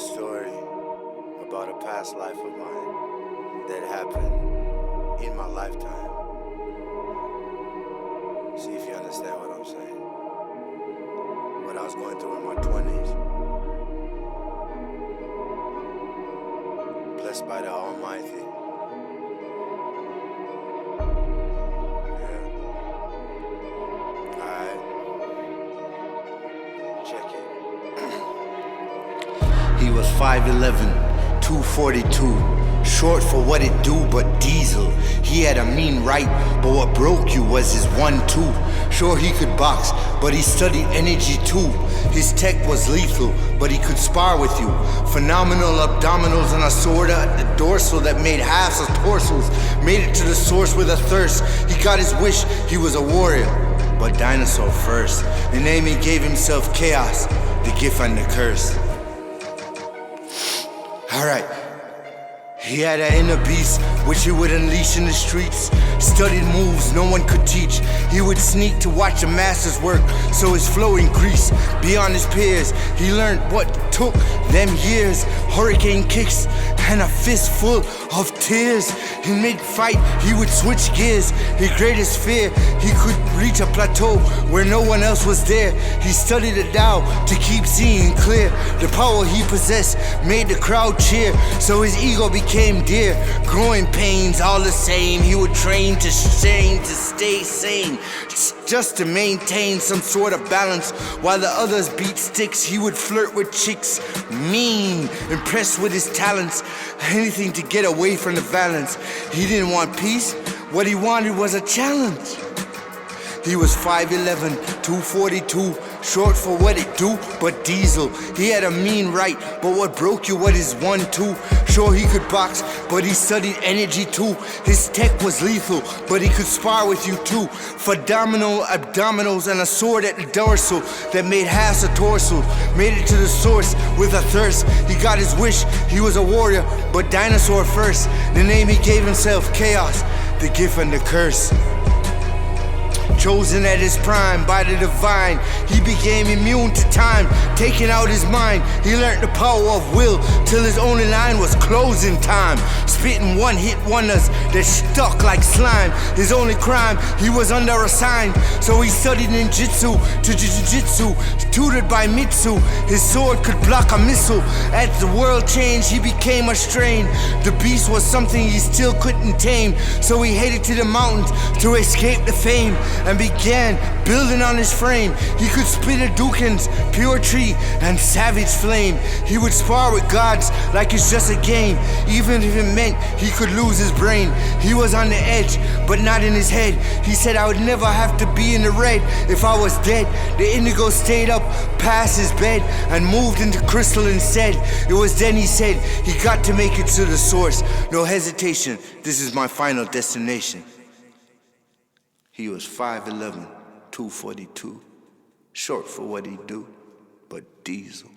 story about a past life of mine that happened in my lifetime. See if you understand what I'm saying. What I was going through in my 20s. Blessed by the Almighty. Yeah. Alright. Check it. He was 5'11", 242, short for what it do but diesel. He had a mean right, but what broke you was his 1-2. Sure, he could box, but he studied energy too. His tech was lethal, but he could spar with you. Phenomenal abdominals and a sword at the dorsal that made halves of torsos. Made it to the source with a thirst. He got his wish, he was a warrior, but dinosaur first. The name he gave himself, Chaos, the gift and the curse. Alright, he had an inner beast which he would unleash in the streets. Studied moves no one could teach. He would sneak to watch the masters work, so his flow increased beyond his peers. He learned what took them years. Hurricane kicks and a fistful of tears. In mid-fight, he would switch gears. His greatest fear, he could reach a plateau where no one else was there. He studied the Tao to keep seeing clear. The power he possessed made the crowd cheer, so his ego became dear. Growing pains all the same, he would train to stay sane, just to maintain some sort of balance. While the others beat sticks, he would flirt with chicks, mean, impressed with his talents, anything to get away from the balance. He didn't want peace, what he wanted was a challenge. He was 5'11", 242, short for what it do but diesel. He had a mean right, but what broke you was his 1-2. Sure, he could box, but he studied energy too. His tech was lethal, but he could spar with you too. Phenomenal abdominals and a sword at the dorsal that made halves a torso. Made it to the source with a thirst. He got his wish, he was a warrior, but dinosaur first. The name he gave himself, Chaos, the gift and the curse. Chosen at his prime by the divine, he became immune to time, taking out his mind. He learned the power of will till his only line was closing time. Spitting one-hit wonders that stuck like slime. His only crime, he was under a sign, so he studied ninjutsu to jiu-jitsu, tutored by Mitsu. His sword could block a missile. As the world changed, he became a strain. The beast was something he still couldn't tame, so he headed to the mountains to escape the fame and began building on his frame. He could spit a Dukins, pure tree, and savage flame. He would spar with gods like it's just a game, even if it meant he could lose his brain. He was on the edge, but not in his head. He said, I would never have to be in the red if I was dead. The indigo stayed up past his bed and moved into crystal instead. It was then he said, he got to make it to the source. No hesitation, this is my final destination. He was 5'11", 242, short for what he do, but diesel.